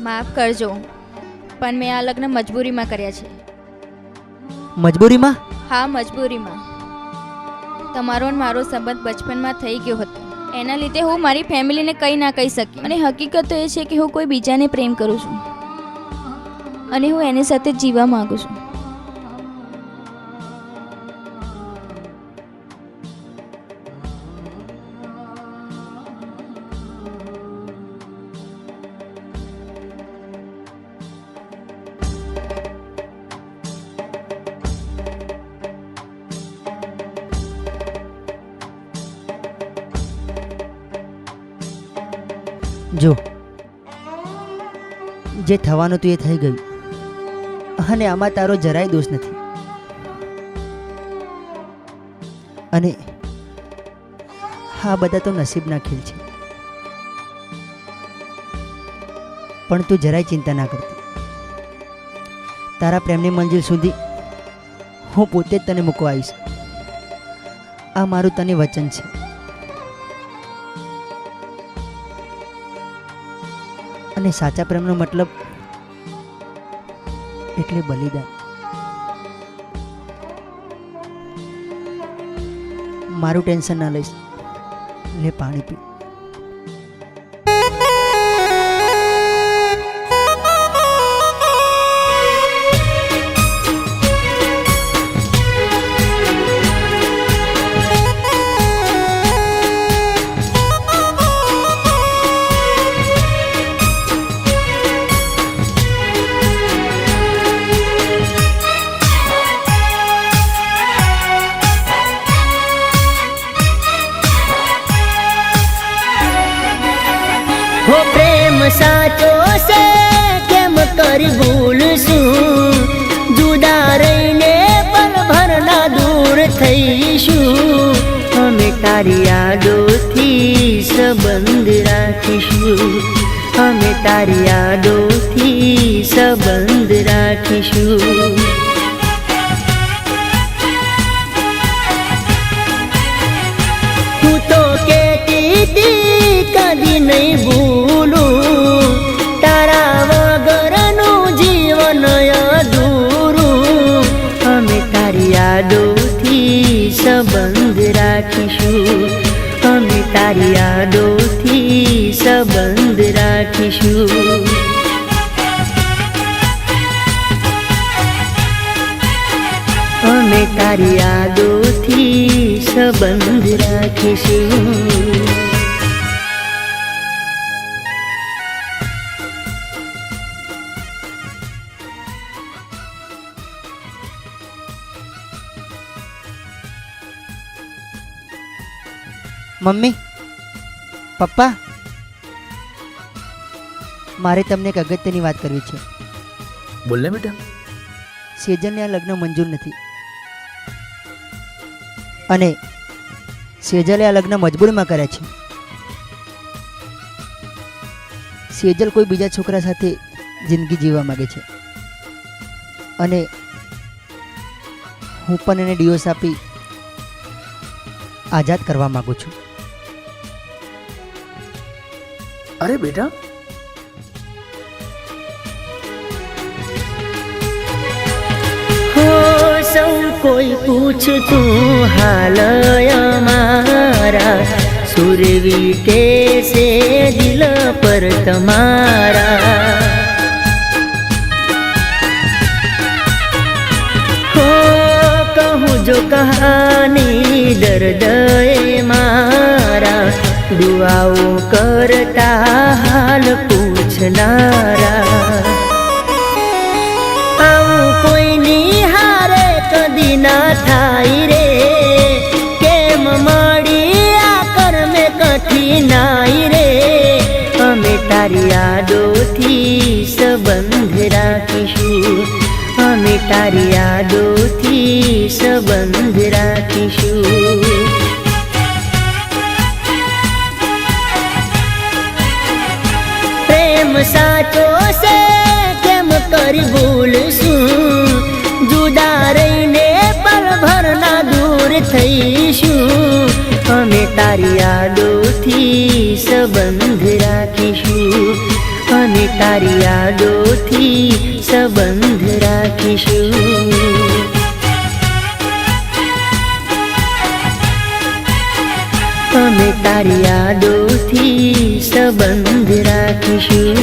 માફ કરજો, પણ મેં આ લગ્ન મજબૂરીમાં કર્યા છે. મજબૂરીમાં? હા, મજબૂરીમાં. તમારો અને મારો સંબંધ બચપનમાં થઈ ગયો હતો. એના લીધે હું મારી ફેમિલીને કંઈ ના કહી શકી. અને હકીકત તો એ છે કે હું કોઈ બીજાને પ્રેમ કરું છું અને હું એની સાથે જીવવા માંગુ છું. જો, જે થવાનું હતું એ થઈ ગયું, અને આમાં તારો જરાય દોષ નથી. અને હા, બધા તો નસીબના ખેલ છે. પણ તું જરાય ચિંતા ના કરતી. તારા પ્રેમની મંજિલ સુધી હું પોતે જ તને મૂકવા આવીશ. આ મારું તને વચન છે. અને સાચા પ્રેમનો મતલબ એટલે બલિદાન. મારું ટેન્શન ના લઈશ. લે પાણી પી. हो प्रेम साचो से केम कर भूलशुं, जुदा रहीने पल भરના दूर થઈશું. અમે તારી યાદોથી સંબંધ રાખીશું. અમે તારી યાદોથી સંબંધ રાખીશું. હું તો કહેતી હતી કદી નહીં ભૂલું, તારા વગરનું જીવન અધૂરું. અમે તારી યાદોથી સંબંધ રાખીશું. અમે તારી યાદોથી સંબંધ રાખીશું. અમે તારી યાદોથી સંબંધ રાખીશું. મમ્મી, પપ્પા, મારે તમને એક અગત્યની વાત કરવી છે. બોલ ને બેટા. સેજલને આ લગ્ન મંજૂર નથી, અને સેજલે આ લગ્ન મજબૂરીમાં કર્યા છે. સેજલ કોઈ બીજા છોકરા સાથે જિંદગી જીવવા માંગે છે, અને હું પણ એને ડિવોર્સ આપી આઝાદ કરવા માંગુ છું. અરે બેટા, हो सौ कोई पूछतूं हाल हमारा, सुरवी कैसे दिल पर तुम्हारा. हो कहूँ जो कहानी दर्द मारा, दुआओं करता हाल पूछनारा. આવું કોઈની હારે કદી ના થાય રે, કેમ મળી આ કર્મે કઠિનાઈ રે. અમે તારી યાદોથી સંબંધ રાખીશું. અમે તારી યાદોથી સંબંધ રાખીશું. પ્રેમ સાચો છે કેમ કરી ભૂલશું, જુદા રહીને પલ ભરના દૂર થઈશું. અમે તારી યાદોથી સંબંધ રાખીશું. અમે તારી યાદોથી સંબંધ રાખીશું. અમે તારી યાદોથી સંબંધ રાખીશું.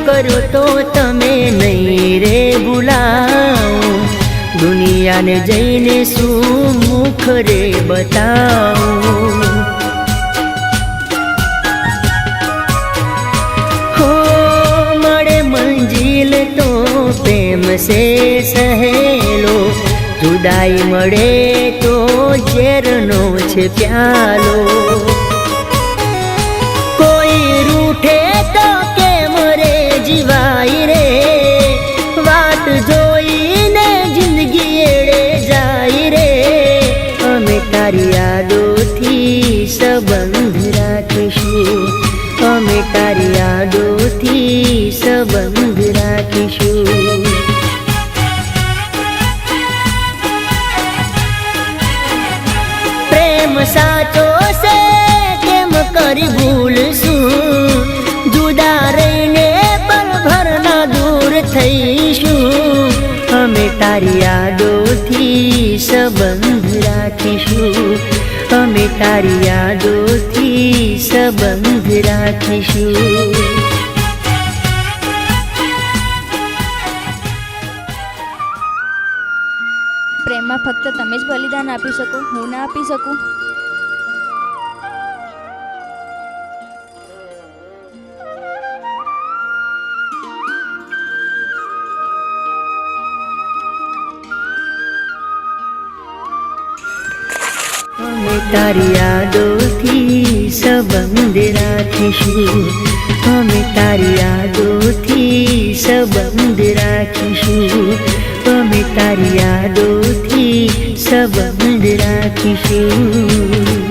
કરો તો તમે નહીં રે ભૂલાવો, દુનિયાને જઈને શું મુખ રે બતાવો. હો મળે મંજિલ તો પ્રેમ સે સહેલો, જુદાઈ મળે તો ઝેરનો છે પ્યાલો. કોઈ રૂઠે તો જીવાય રે, વાત જોઈને જિંદગી એળે જાય રે. અમે તારી યાદોથી સંબંધ રાખીશું. અમે તારી યાદોથી સંબંધ રાખીશું. પ્રેમ સાચો છે કેમ કરી ભૂલશું, જુદા રહીને થઈશું. અમે તારી યાદોથી સંબંધ રાખીશું. અમે તારી યાદોથી સંબંધ રાખીશું. પ્રેમમાં ફક્ત તમે જ બલિદાન આપી શકો, હું ના આપી શકું. અમે તારી યાદોથી સંબંધ રાખીશું. અમે તારી યાદોથી સંબંધ રાખીશું. અમે તારી યાદોથી સંબંધ રાખીશું.